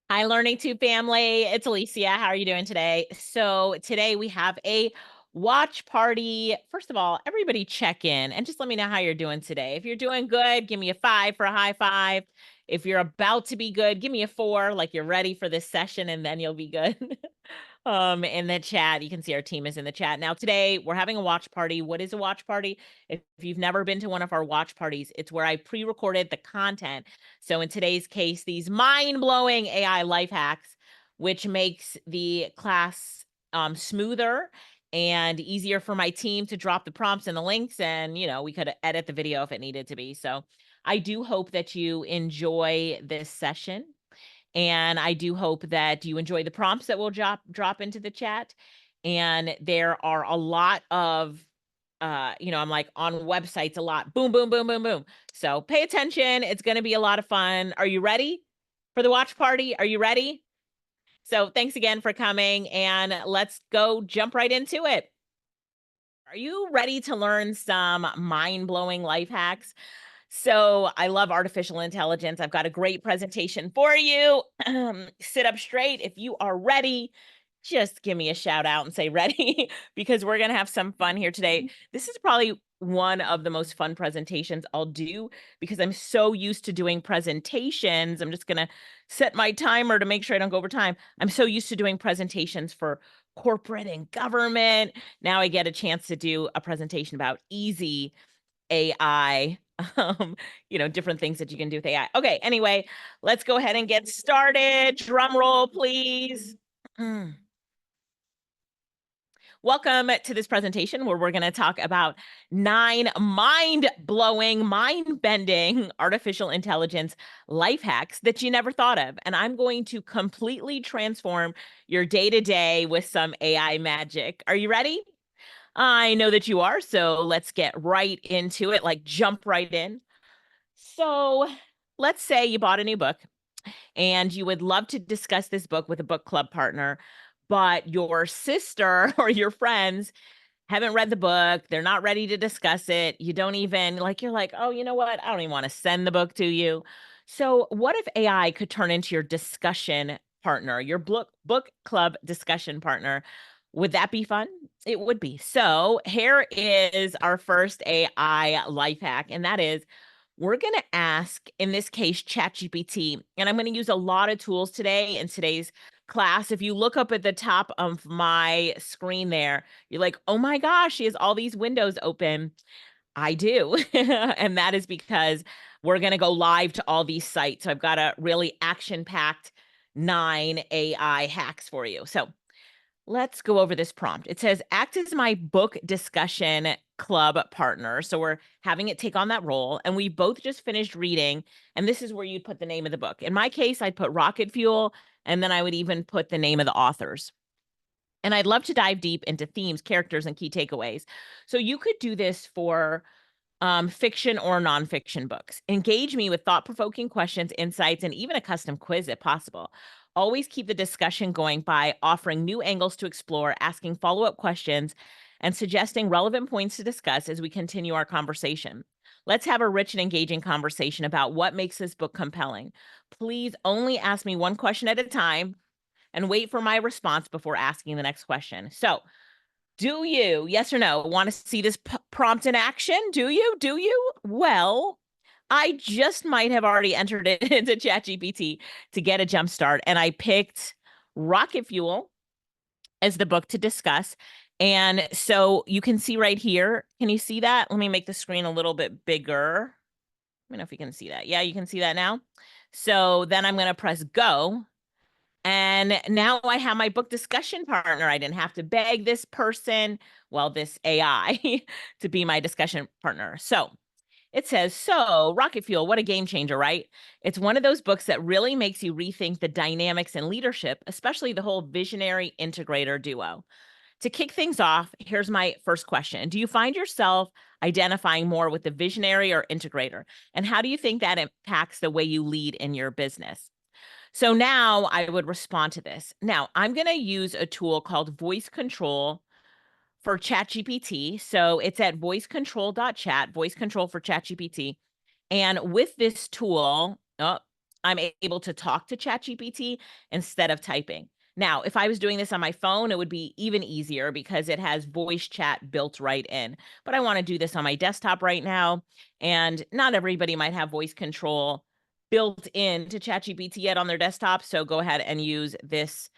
Hi, Learning to family. It's Alicia. How are you doing today? So today we have a watch party. First of all, everybody check in and just let me know how you're doing today. If you're doing good, give me a 5 for a high five. If you're about to be good, give me a 4, like you're ready for this session, and then you'll be good. In the chat, you can see our team is in the chat. Now, today we're having a watch party. What is a watch party? If you've never been to one of our watch parties, it's where I pre-recorded the content. So in today's case, these mind-blowing AI life hacks, which makes the class smoother and easier for my team to drop the prompts and the links. And, we could edit the video if it needed to be. So I do hope that you enjoy this session. And I do hope that you enjoy the prompts that we'll drop into the chat. And there are a lot of, I'm like on websites a lot. Boom, boom, boom, boom, boom. So pay attention. It's going to be a lot of fun. Are you ready for the watch party? Are you ready? So thanks again for coming, and let's go jump right into it. Are you ready to learn some mind-blowing life hacks? So I love artificial intelligence. I've got a great presentation for you. Sit up straight. If you are ready, just give me a shout out and say ready because we're going to have some fun here today. This is probably one of the most fun presentations I'll do because I'm so used to doing presentations. I'm just going to set my timer to make sure I don't go over time. I'm so used to doing presentations for corporate and government. Now I get a chance to do a presentation about easy AI, different things that you can do with AI. Okay, anyway, let's go ahead and get started. Drum roll, please. Welcome to this presentation where we're going to talk about 9 mind-blowing, mind-bending artificial intelligence life hacks that you never thought of. And I'm going to completely transform your day-to-day with some AI magic. Are you ready? I know that you are, so let's get right into it, like jump right in. So let's say you bought a new book and you would love to discuss this book with a book club partner, but your sister or your friends haven't read the book. They're not ready to discuss it. You don't even you're like, oh, you know what? I don't even want to send the book to you. So what if AI could turn into your discussion partner, your book club discussion partner? Would that be fun? It would be. So here is our first AI life hack, and that is we're going to ask, in this case, ChatGPT, and I'm going to use a lot of tools today in today's class. If you look up at the top of my screen there, you're like, oh my gosh, she has all these windows open. I do. And that is because we're going to go live to all these sites. So I've got a really action-packed 9 AI hacks for you. So let's go over this prompt. It says, act as my book discussion club partner. So we're having it take on that role. And we both just finished reading. And this is where you'd put the name of the book. In my case, I'd put Rocket Fuel. And then I would even put the name of the authors. And I'd love to dive deep into themes, characters, and key takeaways. So you could do this for fiction or nonfiction books. Engage me with thought-provoking questions, insights, and even a custom quiz if possible. Always keep the discussion going by offering new angles to explore, asking follow-up questions, and suggesting relevant points to discuss as we continue our conversation. Let's have a rich and engaging conversation about what makes this book compelling. Please only ask me one question at a time and wait for my response before asking the next question. So, do you, yes or no, want to see this prompt in action? Do you? Do you? Well, I just might have already entered it into ChatGPT to get a jump start, and I picked Rocket Fuel as the book to discuss. And so you can see right here. Can you see that? Let me make the screen a little bit bigger. Let me know if you can see that. Yeah, you can see that now. So then I'm going to press go. And now I have my book discussion partner. I didn't have to beg this person, well, this AI, to be my discussion partner. So it says, so Rocket Fuel, what a game changer, right? It's one of those books that really makes you rethink the dynamics in leadership, especially the whole visionary integrator duo. To kick things off, here's my first question. Do you find yourself identifying more with the visionary or integrator? And how do you think that impacts the way you lead in your business? So now I would respond to this. Now I'm going to use a tool called voice control for ChatGPT. So it's at voicecontrol.chat, voice control for ChatGPT. And with this tool, oh, I'm able to talk to ChatGPT instead of typing. Now, if I was doing this on my phone, it would be even easier because it has voice chat built right in. But I want to do this on my desktop right now. And not everybody might have voice control built in to ChatGPT yet on their desktop. So go ahead and use this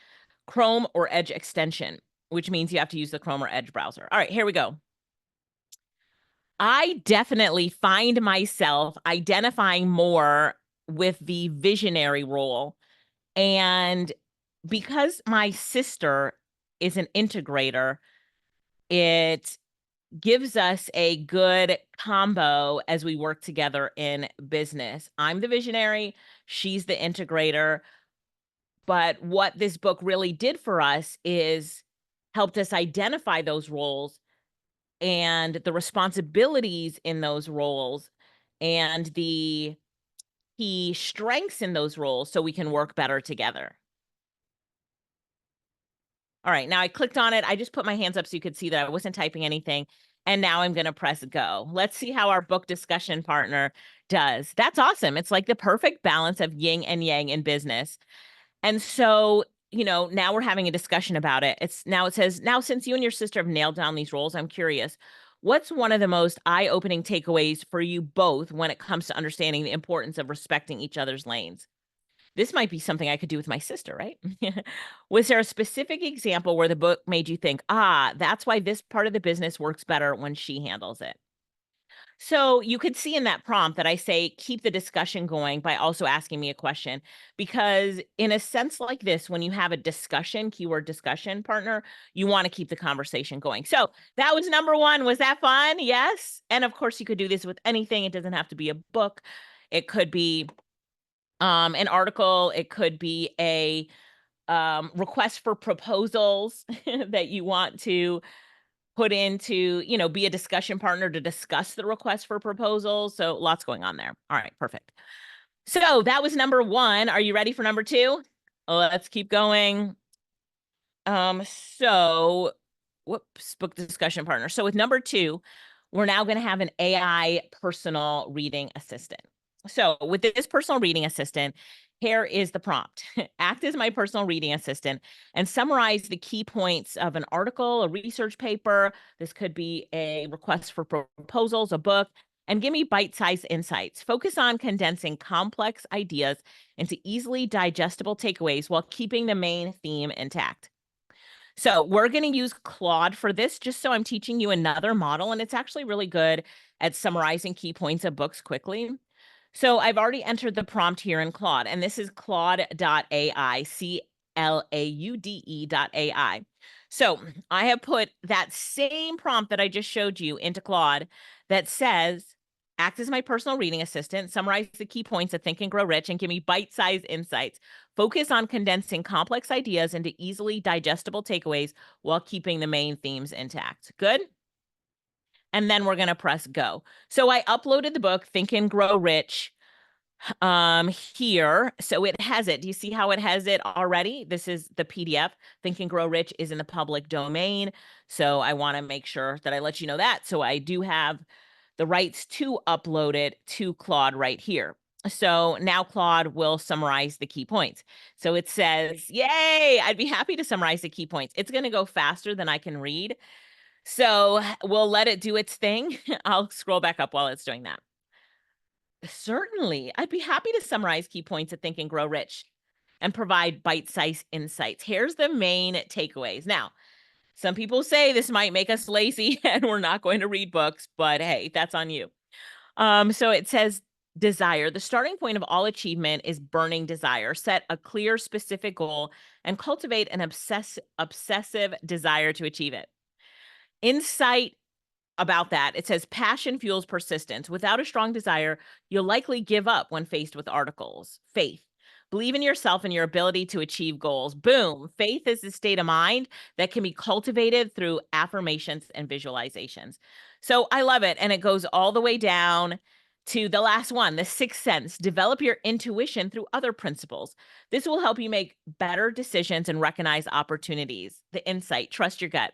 Chrome or Edge extension, which means you have to use the Chrome or Edge browser. All right, here we go. I definitely find myself identifying more with the visionary role. And because my sister is an integrator, it gives us a good combo as we work together in business. I'm the visionary, she's the integrator. But what this book really did for us is helped us identify those roles and the responsibilities in those roles and the key strengths in those roles so we can work better together. All right, now I clicked on it. I just put my hands up so you could see that I wasn't typing anything. And now I'm going to press go. Let's see how our book discussion partner does. That's awesome. It's like the perfect balance of yin and yang in business. And so, now we're having a discussion about it. It says, now since you and your sister have nailed down these roles, I'm curious, what's one of the most eye-opening takeaways for you both when it comes to understanding the importance of respecting each other's lanes? This might be something I could do with my sister, right? Was there a specific example where the book made you think, that's why this part of the business works better when she handles it? So you could see in that prompt that I say, keep the discussion going by also asking me a question. Because in a sense like this, when you have a discussion, keyword discussion partner, you want to keep the conversation going. So that was number one. Was that fun? Yes. And of course, you could do this with anything. It doesn't have to be a book. It could be an article. It could be a request for proposals that you want to put into, be a discussion partner to discuss the request for proposals. So lots going on there. All right, perfect. So that was number one. Are you ready for number two? Let's keep going. So whoops, book discussion partner. So with number two, we're now going to have an AI personal reading assistant. So with this personal reading assistant, here is the prompt. Act as my personal reading assistant and summarize the key points of an article, a research paper. This could be a request for proposals, a book, and give me bite-sized insights. Focus on condensing complex ideas into easily digestible takeaways while keeping the main theme intact. So we're going to use Claude for this, just so I'm teaching you another model, and it's actually really good at summarizing key points of books quickly. So I've already entered the prompt here in Claude, and this is Claude.ai, CLAUDE.ai. So I have put that same prompt that I just showed you into Claude that says, act as my personal reading assistant, summarize the key points of Think and Grow Rich, and give me bite-sized insights. Focus on condensing complex ideas into easily digestible takeaways while keeping the main themes intact. Good? And then we're going to press go. So I uploaded the book, Think and Grow Rich, here. So it has it. Do you see how it has it already? This is the PDF. Think and Grow Rich is in the public domain. So I want to make sure that I let you know that. So I do have the rights to upload it to Claude right here. So now Claude will summarize the key points. So it says, yay, I'd be happy to summarize the key points. It's going to go faster than I can read. So we'll let it do its thing. I'll scroll back up while it's doing that. Certainly. I'd be happy to summarize key points of Think and Grow Rich and provide bite-sized insights. Here's the main takeaways. Now, some people say this might make us lazy and we're not going to read books, but hey, that's on you. So it says desire. The starting point of all achievement is burning desire. Set a clear, specific goal and cultivate an obsessive desire to achieve it. Insight about that, it says passion fuels persistence. Without a strong desire, you'll likely give up when faced with articles. Faith. Believe in yourself and your ability to achieve goals. Boom. Faith is a state of mind that can be cultivated through affirmations and visualizations. So I love it. And it goes all the way down to the last one, the sixth sense. Develop your intuition through other principles. This will help you make better decisions and recognize opportunities. The insight, trust your gut.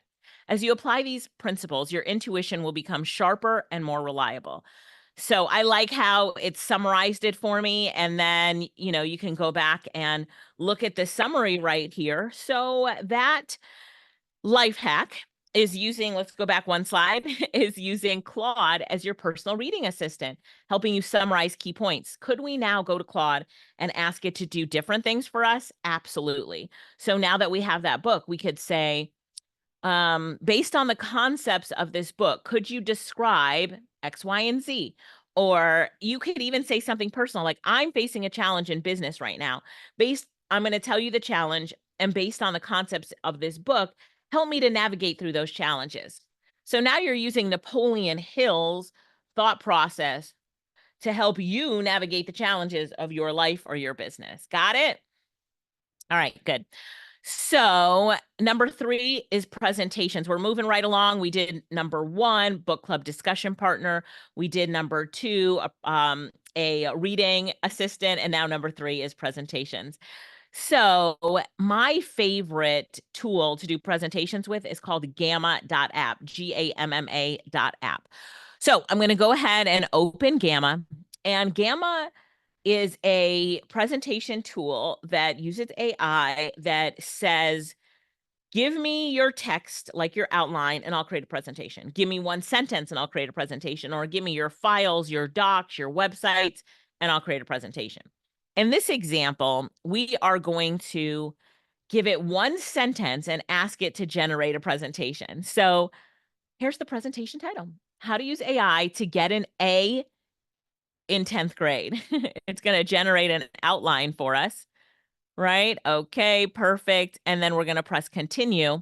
As you apply these principles, your intuition will become sharper and more reliable. So I like how it summarized it for me. And then, you can go back and look at the summary right here. So that life hack is using, let's go back one slide, is using Claude as your personal reading assistant, helping you summarize key points. Could we now go to Claude and ask it to do different things for us? Absolutely. So now that we have that book, we could say, based on the concepts of this book, could you describe X, Y, and Z? Or you could even say something personal, like, I'm facing a challenge in business right now. I'm going to tell you the challenge, and based on the concepts of this book, help me to navigate through those challenges. So now you're using Napoleon Hill's thought process to help you navigate the challenges of your life or your business. Got it? All right, good. So number 3 is presentations. We're moving right along. We did number 1, book club discussion partner. We did number 2, a reading assistant. And now number 3 is presentations. So my favorite tool to do presentations with is called gamma.app, GAMMA.app. So I'm going to go ahead and open Gamma, and Gamma is a presentation tool that uses AI that says, give me your text, like your outline, and I'll create a presentation. Give me one sentence and I'll create a presentation, or give me your files, your docs, your websites, and I'll create a presentation. In this example, we are going to give it one sentence and ask it to generate a presentation. So here's the presentation title: How to Use AI to Get an A in 10th grade. It's going to generate an outline for us, right? Okay, perfect. And then we're going to press continue.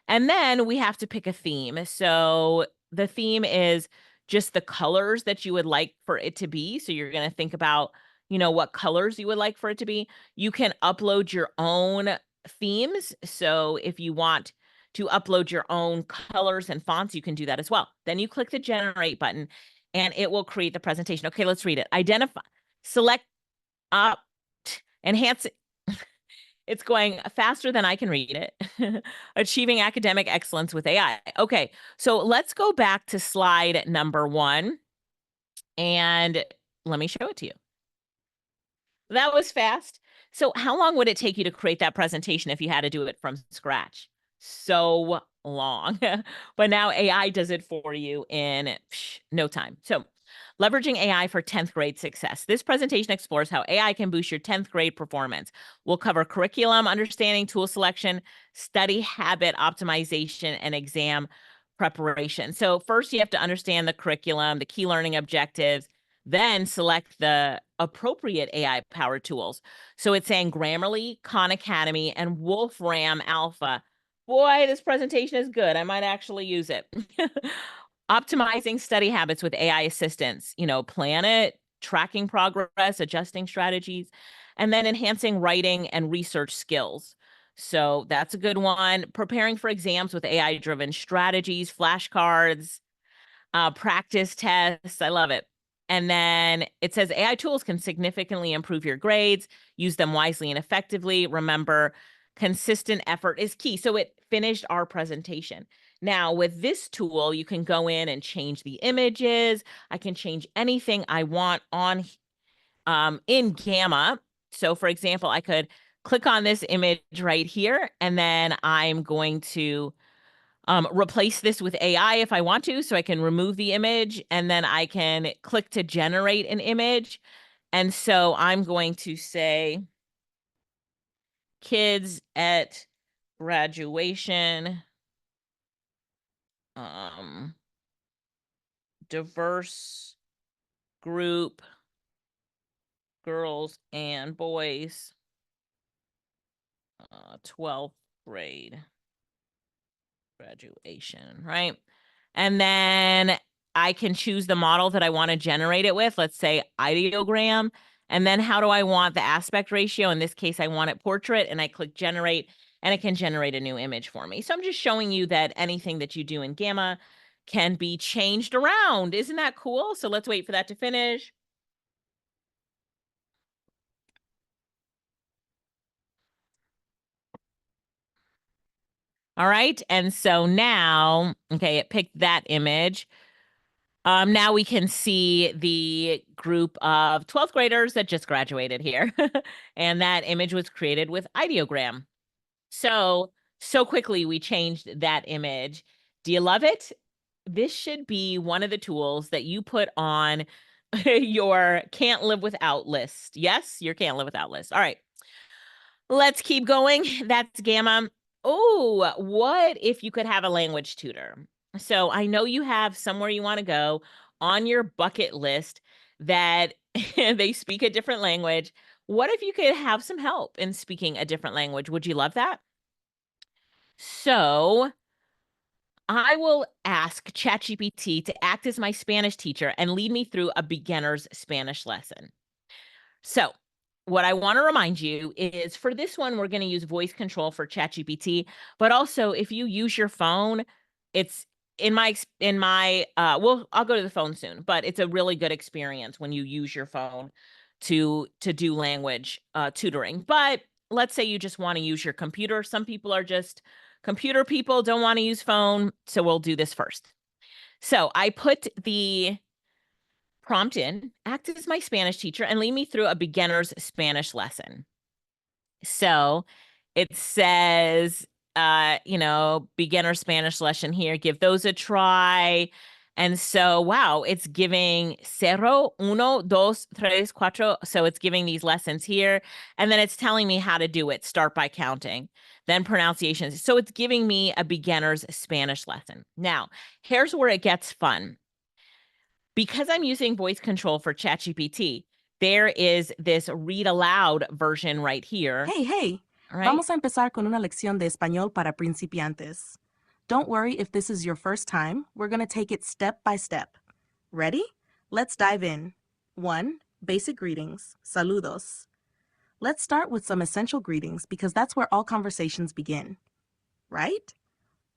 And then we have to pick a theme. So the theme is just the colors that you would like for it to be. So you're going to think about, what colors you would like for it to be. You can upload your own themes. So if you want to upload your own colors and fonts, you can do that as well. Then you click the generate button and it will create the presentation. Okay, let's read it. Identify, select, enhance. It's going faster than I can read it. Achieving academic excellence with AI. Okay, so let's go back to slide number 1 and let me show it to you. That was fast. So how long would it take you to create that presentation if you had to do it from scratch? So long. But now AI does it for you in no time. So leveraging AI for 10th grade success. This presentation explores how AI can boost your 10th grade performance. We'll cover curriculum understanding, tool selection, study habit optimization, and exam preparation. So first you have to understand the curriculum, the key learning objectives, then select the appropriate AI powered tools. So it's saying Grammarly, Khan Academy, and Wolfram Alpha. Boy, this presentation is good. I might actually use it. Optimizing study habits with AI assistance, plan it, tracking progress, adjusting strategies, and then enhancing writing and research skills. So that's a good one. Preparing for exams with AI driven strategies, flashcards, practice tests. I love it. And then it says AI tools can significantly improve your grades. Use them wisely and effectively. Remember, consistent effort is key. So it finished our presentation. Now, with this tool, you can go in and change the images. I can change anything I want on in Gamma. So, for example, I could click on this image right here, and then I'm going to replace this with AI if I want to, so I can remove the image, and then I can click to generate an image. And so I'm going to say kids at graduation, diverse group, girls and boys, 12th grade graduation, right? And then I can choose the model that I want to generate it with. Let's say ideogram. And then how do I want the aspect ratio? In this case, I want it portrait, and I click generate, and it can generate a new image for me. So I'm just showing you that anything that you do in Gamma can be changed around. Isn't that cool? So let's wait for that to finish. All right. And so now, okay, it picked that image. Now we can see the group of 12th graders that just graduated here. And that image was created with ideogram. So quickly we changed that image. Do you love it? This should be one of the tools that you put on your can't live without list. Yes, your can't live without list. All right. Let's keep going. That's Gamma. Oh, what if you could have a language tutor? So I know you have somewhere you want to go on your bucket list that they speak a different language. What if you could have some help in speaking a different language? Would you love that? So I will ask ChatGPT to act as my Spanish teacher and lead me through a beginner's Spanish lesson. So, what I want to remind you is for this one, we're going to use voice control for ChatGPT, but also if you use your phone, it's well, I'll go to the phone soon, but it's a really good experience when you use your phone to do language tutoring. But let's say you just want to use your computer. Some people are just computer people, don't want to use phone, so we'll do this first. So, I put the prompt in, act as my Spanish teacher and lead me through a beginner's Spanish lesson. So it says, beginner Spanish lesson here, give those a try. And so, wow, it's giving cero, uno, dos, tres, cuatro. So it's giving these lessons here. And then it's telling me how to do it. Start by counting, then pronunciations. So it's giving me a beginner's Spanish lesson. Now, here's where it gets fun. Because I'm using voice control for ChatGPT, there is this read aloud version right here. Hey, hey, Right? vamos a empezar con una lección de español para principiantes. Don't worry if this is your first time, we're going to take it step by step. Ready? Let's dive in. 1. Basic greetings, saludos. Let's start with some essential greetings because that's where all conversations begin. Right?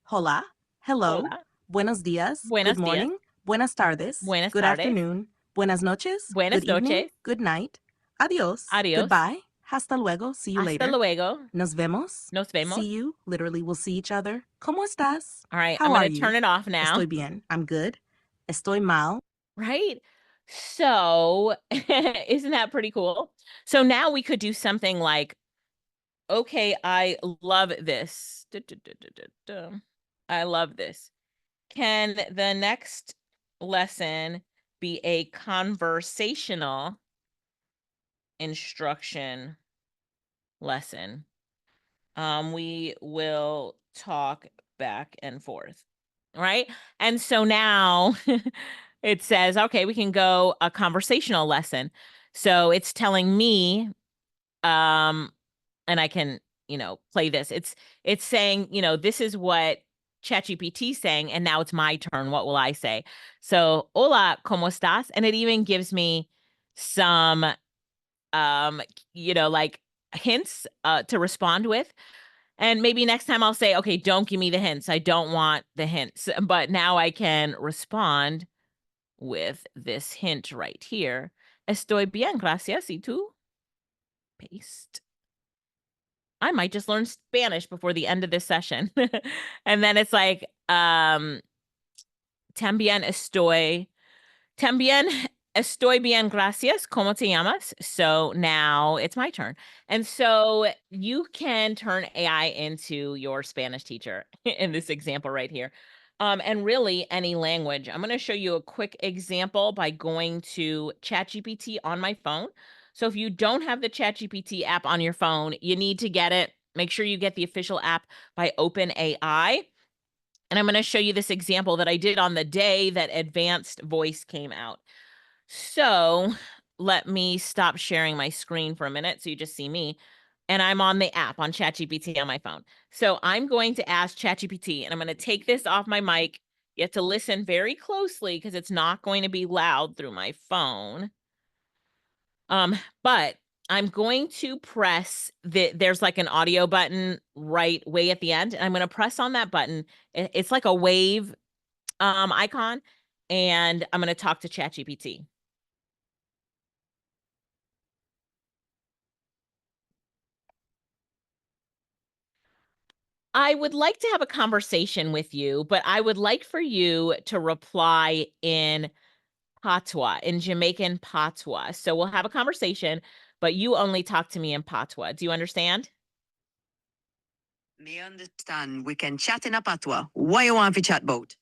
Hola, hello, Hola. buenos días, Buenos good morning, días. buenas tardes, Buenas good tardes. afternoon, buenas noches, Buenas good evening, noches. good night, adios, Adios. goodbye, hasta luego, see you Hasta later. luego. Nos vemos. Nos vemos. See you. Literally, we'll see each other. ¿Cómo estás? All right, How I'm are going to you? turn it off now. Estoy bien. I'm good. Estoy mal. Right? So, isn't that pretty cool? So now we could do something like, okay, I love this. I love this. Can the next lesson be a conversational instruction lesson? We will talk back and forth, right? And so now it says, okay, we can go a conversational lesson. So it's telling me, and I can, play this. It's saying, this is what ChatGPT is saying, and now it's my turn. What will I say? So, hola, ¿cómo estás? And it even gives me some, like hints to respond with. And maybe next time I'll say, okay, don't give me the hints. I don't want the hints. But now I can respond with this hint right here. Estoy bien, gracias. ¿Y tú? Paste. I might just learn Spanish before the end of this session. And then it's like, también estoy bien, gracias. ¿Cómo te llamas? So now it's my turn. And so you can turn AI into your Spanish teacher in this example right here. And really any language. I'm going to show you a quick example by going to ChatGPT on my phone. So if you don't have the ChatGPT app on your phone, you need to get it. Make sure you get the official app by OpenAI. And I'm going to show you this example that I did on the day that advanced voice came out. So let me stop sharing my screen for a minute so you just see me. And I'm on the app on ChatGPT on my phone. So I'm going to ask ChatGPT, and I'm going to take this off my mic. You have to listen very closely because it's not going to be loud through my phone. But I'm going to press there's like an audio button right way at the end. And I'm going to press on that button. It's like a wave icon. And I'm going to talk to ChatGPT. I would like to have a conversation with you, but I would like for you to reply in patois, in Jamaican patois. So we'll have a conversation, but you only talk to me in patois. Do you understand? Me understand. We can chat in a patois. What you want to chat about?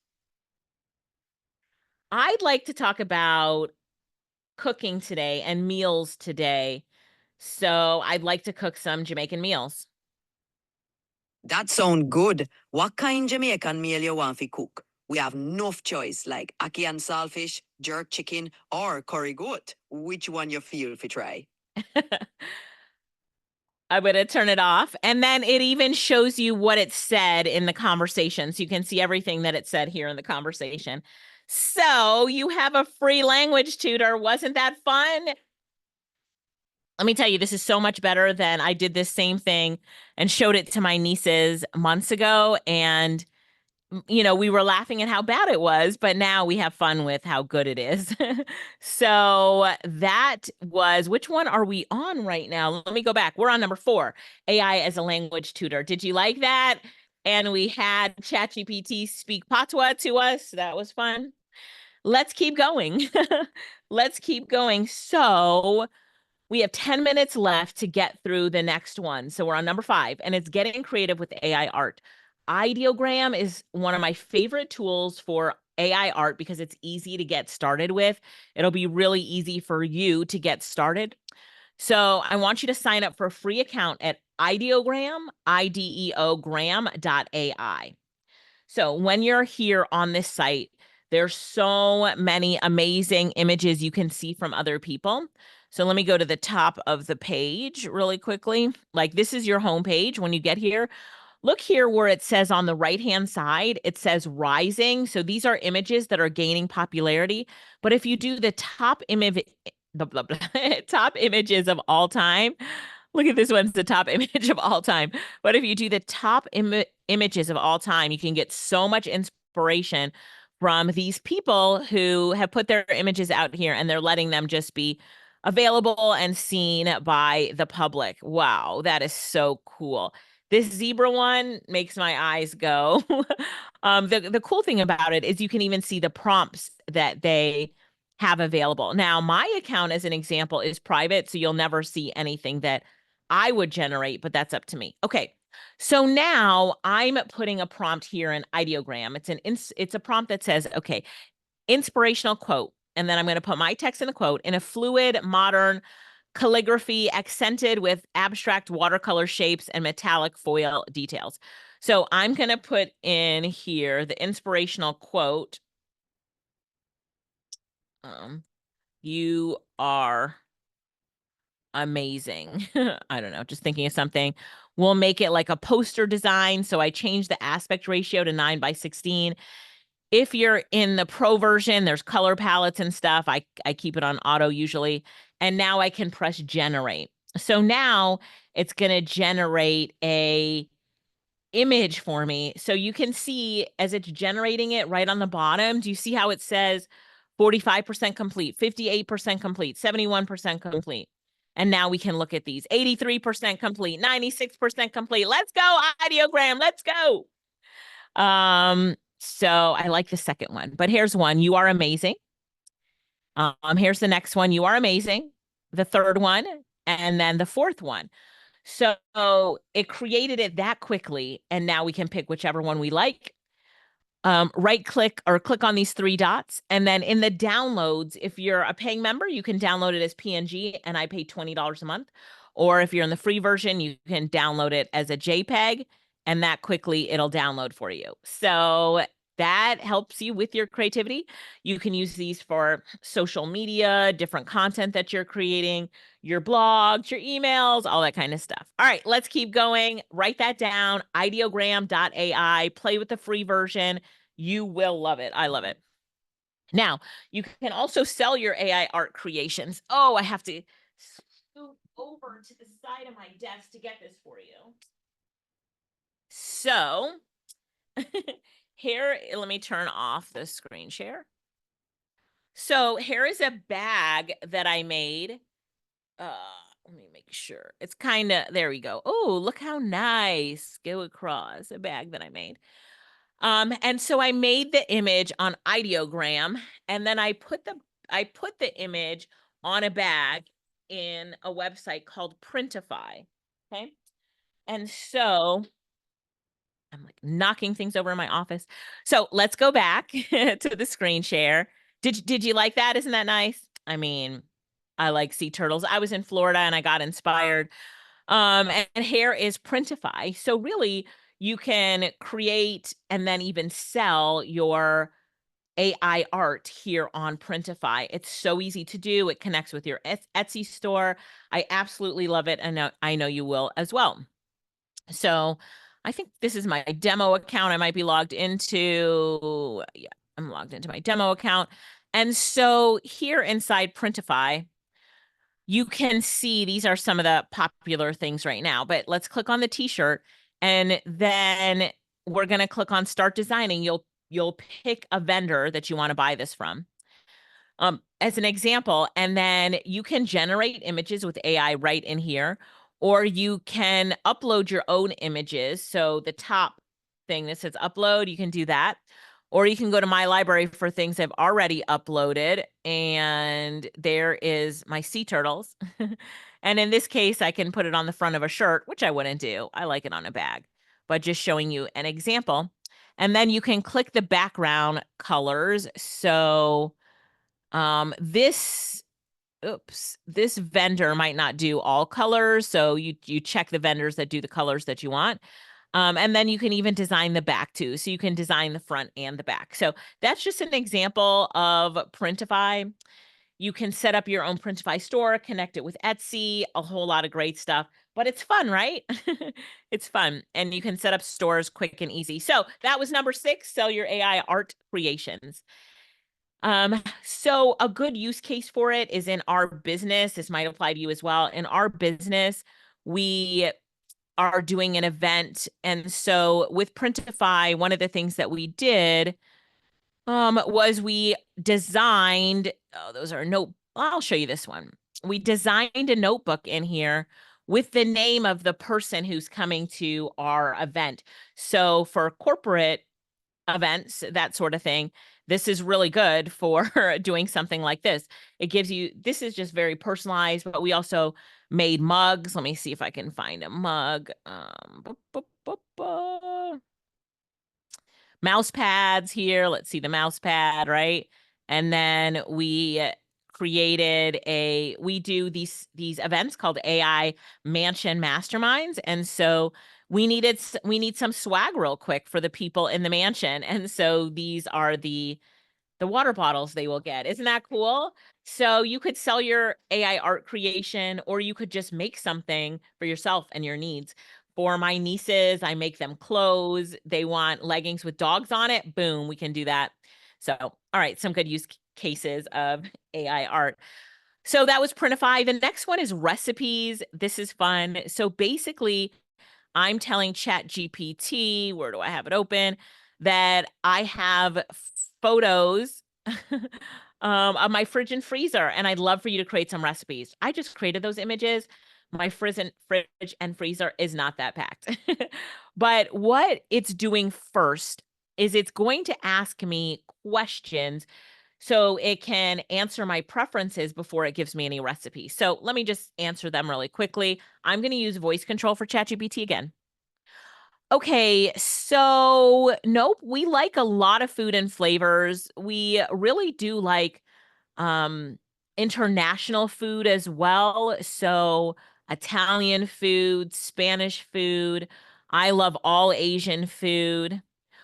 I'd like to talk about cooking today and meals today. So I'd like to cook some Jamaican meals. That sound good. What kind Jamaican meal you want to cook? We have enough choice like ackee and saltfish, jerk chicken, or curry goat. Which one you feel to try? I'm going to turn it off. And then it even shows you what it said in the conversation. So you can see everything that it said here in the conversation. So you have a free language tutor. Wasn't that fun? Let me tell you, this is so much better than I did this same thing and showed it to my nieces months ago. And we were laughing at how bad it was, but now we have fun with how good it is. So that was, which one are we on right now? Let me go back. We're on number 4, AI as a language tutor. Did you like that? And we had ChatGPT speak patois to us. That was fun. Let's keep going. Let's keep going. So we have 10 minutes left to get through the next one. So we're on number 5, and it's getting creative with AI art. Ideogram is one of my favorite tools for AI art because it's easy to get started with. It'll be really easy for you to get started. So I want you to sign up for a free account at ideogram, ideogram.ai. So when you're here on this site, there's so many amazing images you can see from other people. So let me go to the top of the page really quickly. Like this is your homepage when you get here. Look here where it says on the right-hand side, it says rising. So these are images that are gaining popularity. But if you do the top image, top images of all time, look at this one's the top image of all time. But if you do the top images of all time, you can get so much inspiration from these people who have put their images out here and they're letting them just be available and seen by the public. Wow, that is so cool. This zebra one makes my eyes go. The cool thing about it is you can even see the prompts that they have available. Now, my account, as an example, is private, so you'll never see anything that I would generate, but that's up to me. Okay. So now I'm putting a prompt here in ideogram. It's a prompt that says, okay, inspirational quote. And then I'm going to put my text in the quote in a fluid, modern calligraphy accented with abstract watercolor shapes and metallic foil details. So I'm going to put in here the inspirational quote. You are amazing. I don't know, just thinking of something. We'll make it like a poster design. So I changed the aspect ratio to 9:16. If you're in the pro version, there's color palettes and stuff. I keep it on auto usually. And now I can press generate. So now it's going to generate a image for me. So you can see as it's generating it right on the bottom, do you see how it says 45% complete, 58% complete, 71% complete? And now we can look at these 83% complete, 96% complete. Let's go, ideogram. Let's go. So I like the second one, but here's one. You are amazing. Here's the next one. You are amazing. The third one, and then the fourth one. So it created it that quickly, and now we can pick whichever one we like. Right click or click on these 3 dots. And then in the downloads, if you're a paying member, you can download it as PNG, and I pay $20 a month. Or if you're in the free version, you can download it as a JPEG, and that quickly it'll download for you. So that helps you with your creativity. You can use these for social media, different content that you're creating, your blogs, your emails, all that kind of stuff. All right, let's keep going. Write that down, ideogram.ai, play with the free version. You will love it. I love it. Now, you can also sell your AI art creations. Oh, I have to scoot over to the side of my desk to get this for you. So here, let me turn off the screen share. So here is a bag that I made. let me make sure. It's kind of, there we go. Oh, look how nice. Go across a bag that I made. And so I made the image on ideogram, and then I put the image on a bag in a website called Printify. Okay. And so I'm like knocking things over in my office. So let's go back to the screen share. Did you like that? Isn't that nice? I mean, I like sea turtles. I was in Florida and I got inspired. And here is Printify. So really, you can create and then even sell your AI art here on Printify. It's so easy to do. It connects with your Etsy store. I absolutely love it, and I know you will as well. So I think this is my demo account. I might be logged into, yeah, I'm logged into my demo account. And so here inside Printify, you can see these are some of the popular things right now, but let's click on the t-shirt, and then we're going to click on start designing. You'll pick a vendor that you want to buy this from. As an example, and then you can generate images with AI right in here, or you can upload your own images. So the top thing that says upload, you can do that. Or you can go to my library for things I've already uploaded. And there is my sea turtles. And in this case, I can put it on the front of a shirt, which I wouldn't do. I like it on a bag, but just showing you an example. And then you can click the background colors. So this this vendor might not do all colors, so you check the vendors that do the colors that you want. And then you can even design the back too. So you can design the front and the back. So that's just an example of Printify. You can set up your own Printify store, connect it with Etsy, a whole lot of great stuff. But it's fun, right? It's fun. And you can set up stores quick and easy. So that was number 6, sell your AI art creations. So a good use case for it is in our business. This might apply to you as well. In our business, we are doing an event. And so with Printify, one of the things that we did was we designed, oh, those are note, I'll show you this one. We designed a notebook in here with the name of the person who's coming to our event. So for corporate events, that sort of thing, this is really good for doing something like this. It gives you, this is just very personalized, but we also made mugs. Let me see if I can find a mug. Mouse pads here. Let's see the mouse pad, right? And then we created we do these events called AI Mansion Masterminds. And so we need some swag real quick for the people in the mansion. And so these are the water bottles they will get. Isn't that cool? So you could sell your AI art creation, or you could just make something for yourself and your needs. For my nieces, I make them clothes. They want leggings with dogs on it. Boom, we can do that. So, all right, some good use cases of AI art. So that was Printify. The next one is recipes. This is fun. So basically, I'm telling ChatGPT, where do I have it open, that I have photos of my fridge and freezer, and I'd love for you to create some recipes. I just created those images. My fridge and freezer is not that packed. But what it's doing first is it's going to ask me questions so it can answer my preferences before it gives me any recipes. So let me just answer them really quickly. I'm going to use voice control for ChatGPT again. Okay, so nope, we like a lot of food and flavors. We really do like international food as well. So Italian food, Spanish food. I love all Asian food.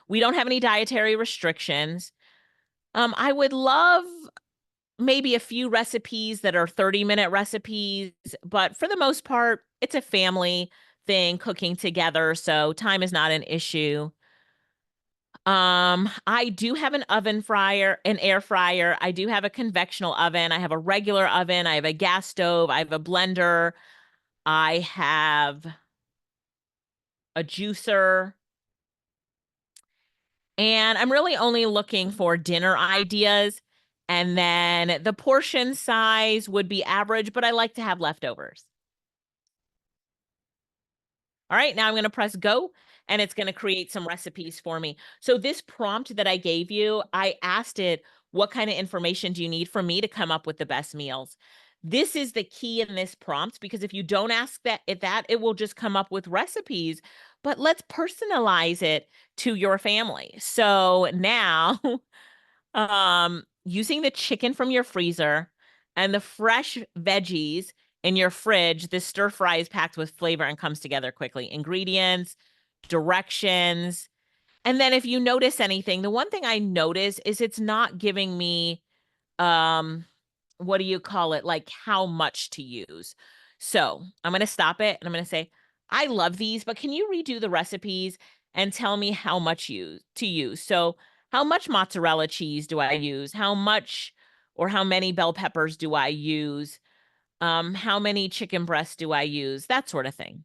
We don't have any dietary restrictions. I would love maybe a few recipes that are 30-minute recipes, but for the most part, it's a family thing cooking together, so time is not an issue. I do have an an air fryer. I do have a convectional oven. I have a regular oven. I have a gas stove. I have a blender. I have a juicer. And I'm really only looking for dinner ideas. And then the portion size would be average, but I like to have leftovers. All right, now I'm going to press go and it's going to create some recipes for me. So this prompt that I gave you, I asked it, what kind of information do you need from me to come up with the best meals? This is the key in this prompt, because if you don't ask that, it will just come up with recipes, but let's personalize it to your family. So now, using the chicken from your freezer and the fresh veggies in your fridge, this stir fry is packed with flavor and comes together quickly. Ingredients, directions. And then if you notice anything, the one thing I notice is it's not giving me what do you call it? Like how much to use. So I'm going to stop it and I'm going to say, I love these, but can you redo the recipes and tell me how much to use? So how much mozzarella cheese do I use? How much or how many bell peppers do I use? How many chicken breasts do I use? That sort of thing.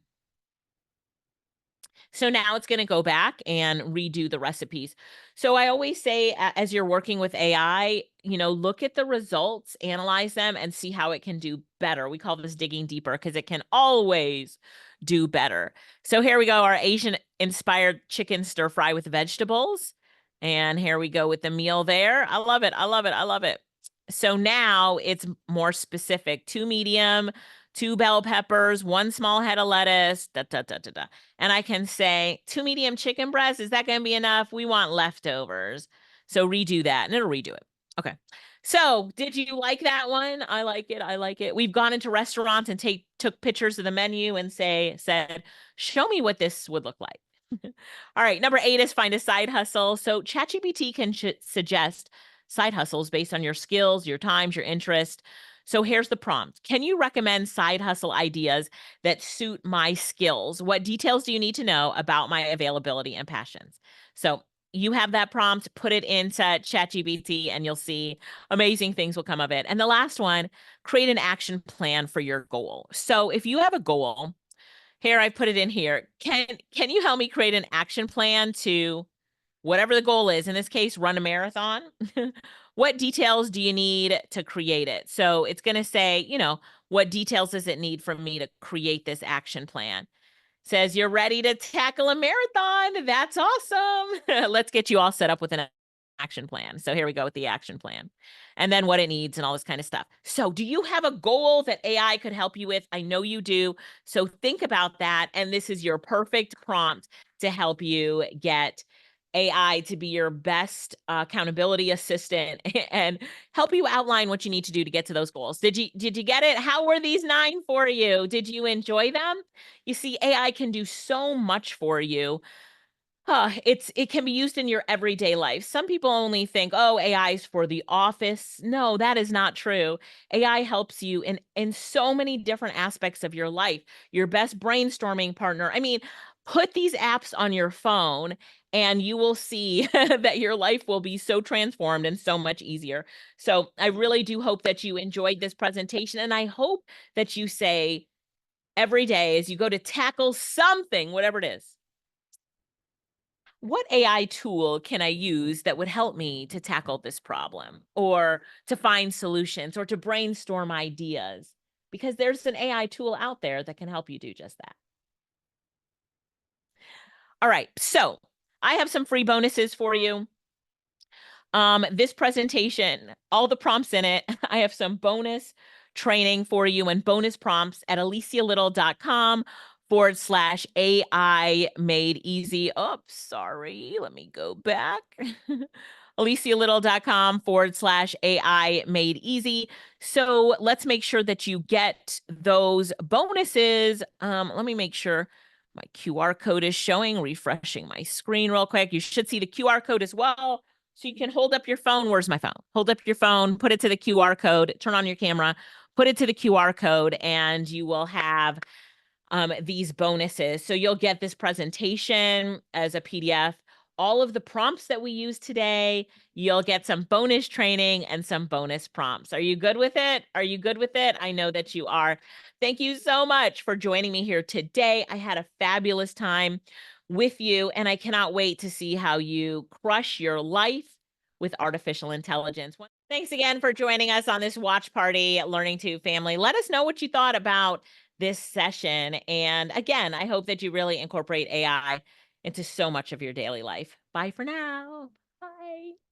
So now it's going to go back and redo the recipes. So I always say, as you're working with AI, look at the results, analyze them, and see how it can do better. We call this digging deeper because it can always do better. So here we go, our Asian inspired chicken stir fry with vegetables. And here we go with the meal there. I love it. I love it. I love it. So now it's more specific: 2 medium, 2 bell peppers, 1 small head of lettuce, da, da, da, da, da. And I can say 2 medium chicken breasts. Is that going to be enough? We want leftovers. So redo that and it'll redo it. Okay. So did you like that one? I like it. I like it. We've gone into restaurants and took pictures of the menu and said, show me what this would look like. All right. Number 8 is find a side hustle. So ChatGPT can suggest side hustles based on your skills, your times, your interest. So here's the prompt. Can you recommend side hustle ideas that suit my skills? What details do you need to know about my availability and passions? So you have that prompt, put it into ChatGPT, and you'll see amazing things will come of it. And the last one, create an action plan for your goal. So if you have a goal, here I put it in here. Can you help me create an action plan to whatever the goal is? In this case, run a marathon. What details do you need to create it? So it's going to say, what details does it need from me to create this action plan? Says you're ready to tackle a marathon. That's awesome. Let's get you all set up with an action plan. So here we go with the action plan and then what it needs and all this kind of stuff. So do you have a goal that AI could help you with? I know you do. So think about that. And this is your perfect prompt to help you get AI to be your best accountability assistant and help you outline what you need to do to get to those goals. Did you get it? How were these 9 for you? Did you enjoy them? You see, AI can do so much for you. It can be used in your everyday life. Some people only think, oh, AI is for the office. No, that is not true. AI helps you in so many different aspects of your life. Your best brainstorming partner. I mean, put these apps on your phone and you will see that your life will be so transformed and so much easier. So I really do hope that you enjoyed this presentation. And I hope that you say every day as you go to tackle something, whatever it is, what AI tool can I use that would help me to tackle this problem or to find solutions or to brainstorm ideas? Because there's an AI tool out there that can help you do just that. All right, so I have some free bonuses for you. This presentation, all the prompts in it, I have some bonus training for you and bonus prompts at alicialittle.com/AI made easy. Oh, sorry. Let me go back. alicialittle.com/AI made easy. So let's make sure that you get those bonuses. Let me make sure my QR code is showing, refreshing my screen real quick. You should see the QR code as well. So you can hold up your phone. Where's my phone? Hold up your phone, put it to the QR code, turn on your camera, put it to the QR code, and you will have these bonuses. So you'll get this presentation as a PDF, all of the prompts that we use today. You'll get some bonus training and some bonus prompts. Are you good with it? Are you good with it? I know that you are. Thank you so much for joining me here today. I had a fabulous time with you, and I cannot wait to see how you crush your life with artificial intelligence. Thanks again for joining us on this watch party at Learning to Family. Let us know what you thought about this session. And again, I hope that you really incorporate AI into so much of your daily life. Bye for now. Bye.